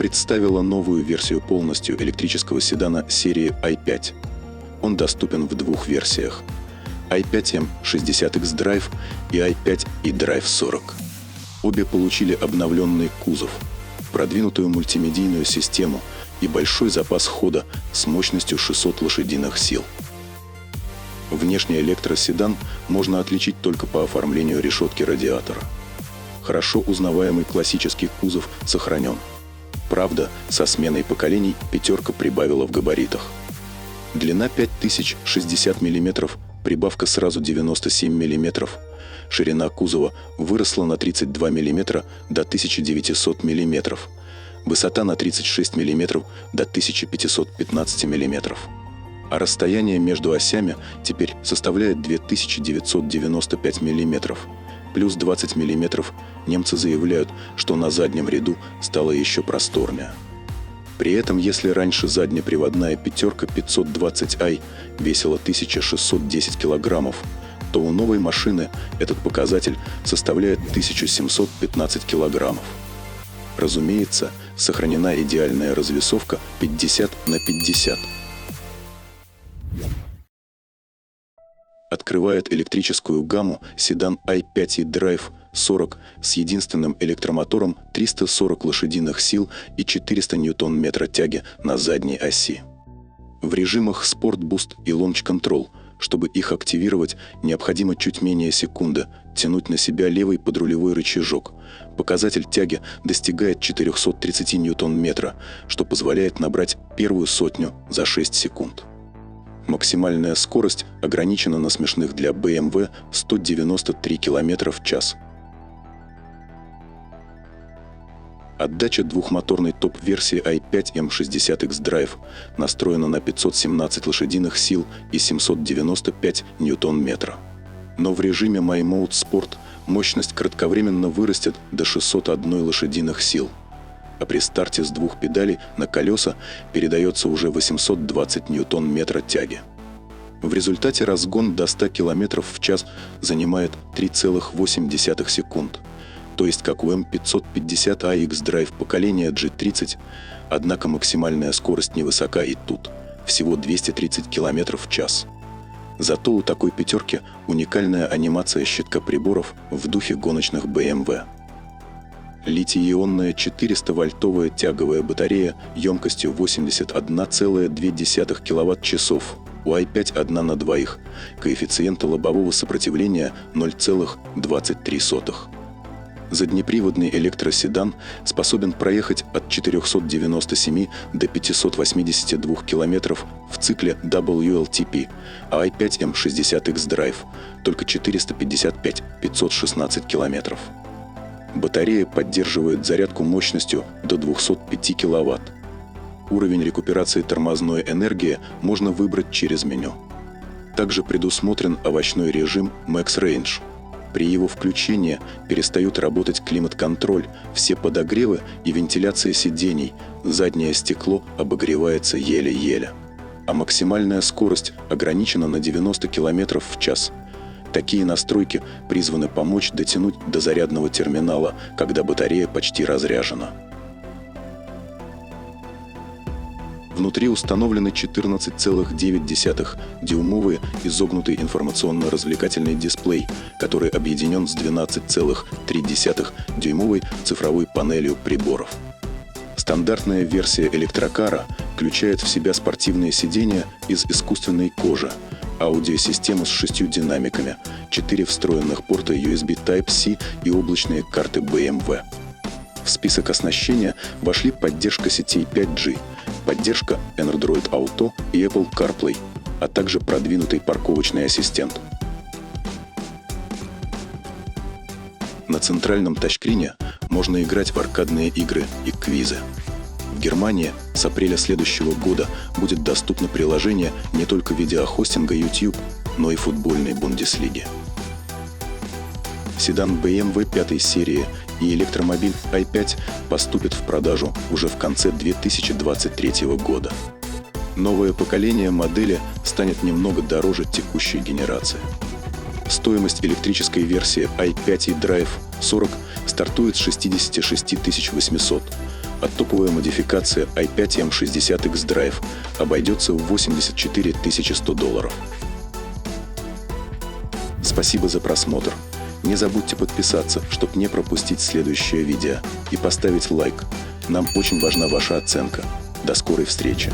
представила новую версию полностью электрического седана серии i5. Он доступен в двух версиях – i5 M60X Drive и i5 eDrive 40. Обе получили обновленный кузов, продвинутую мультимедийную систему и большой запас хода с мощностью 600 лошадиных сил. Внешний электроседан можно отличить только по оформлению решетки радиатора. Хорошо узнаваемый классический кузов сохранен. Правда, со сменой поколений пятерка прибавила в габаритах. Длина 5060 мм, прибавка сразу 97 мм. Ширина кузова выросла на 32 мм до 1900 мм. Высота на 36 мм до 1515 мм. А расстояние между осями теперь составляет 2995 мм. Плюс 20 мм немцы заявляют, что на заднем ряду стало еще просторнее. При этом, если раньше заднеприводная пятерка 520i весила 1610 килограммов, то у новой машины этот показатель составляет 1715 килограммов. Разумеется, сохранена идеальная развесовка 50/50. Открывает электрическую гамму седан i5 eDrive 40 с единственным электромотором 340 лошадиных сил и 400 ньютон-метра тяги на задней оси. В режимах Sport Boost и Launch Control, чтобы их активировать, необходимо чуть менее секунды тянуть на себя левый подрулевой рычажок. Показатель тяги достигает 430 ньютон-метра, что позволяет набрать первую сотню за 6 секунд. Максимальная скорость ограничена на смешных для BMW 193 км в час. Отдача двухмоторной топ-версии i5 M60X Drive настроена на 517 лошадиных сил и 795 ньютон-метра. Но в режиме My Mode Sport мощность кратковременно вырастет до 601 лошадиных сил, а при старте с двух педалей на колеса передается уже 820 ньютон-метра тяги. В результате разгон до 100 км в час занимает 3,8 секунд, то есть как у M550i X-Drive поколения G30, однако максимальная скорость невысока и тут, всего 230 км в час. Зато у такой пятерки уникальная анимация щитка приборов в духе гоночных BMW. Литий-ионная 400-вольтовая тяговая батарея емкостью 81,2 кВт-часов. У i5 одна на двоих. Коэффициента лобового сопротивления 0,23. Заднеприводный электроседан способен проехать от 497 до 582 км в цикле WLTP, а i5 M60X Drive только 455-516 км. Батарея поддерживает зарядку мощностью до 205 кВт. Уровень рекуперации тормозной энергии можно выбрать через меню. Также предусмотрен овощной режим Max Range. При его включении перестают работать климат-контроль, все подогревы и вентиляция сидений, заднее стекло обогревается еле-еле. А максимальная скорость ограничена на 90 км в час. Такие настройки призваны помочь дотянуть до зарядного терминала, когда батарея почти разряжена. Внутри установлены 14,9-дюймовый изогнутый информационно-развлекательный дисплей, который объединен с 12,3-дюймовой цифровой панелью приборов. Стандартная версия электрокара включает в себя спортивные сиденья из искусственной кожи, аудиосистему с 6 динамиками, 4 встроенных порта USB Type-C и облачные карты BMW. В список оснащения вошли поддержка сетей 5G, поддержка Android Auto и Apple CarPlay, а также продвинутый парковочный ассистент. На центральном тачскрине можно играть в аркадные игры и квизы. В Германии с апреля следующего года будет доступно приложение не только видеохостинга YouTube, но и футбольной Бундеслиги. Седан BMW 5 серии и электромобиль i5 поступят в продажу уже в конце 2023 года. Новое поколение модели станет немного дороже текущей генерации. Стоимость электрической версии i5 eDrive 40 стартует с 66 800, а топовая модификация i5 M60X Drive обойдется в $84 100. Спасибо за просмотр. Не забудьте подписаться, чтобы не пропустить следующее видео, и поставить лайк. Нам очень важна ваша оценка. До скорой встречи!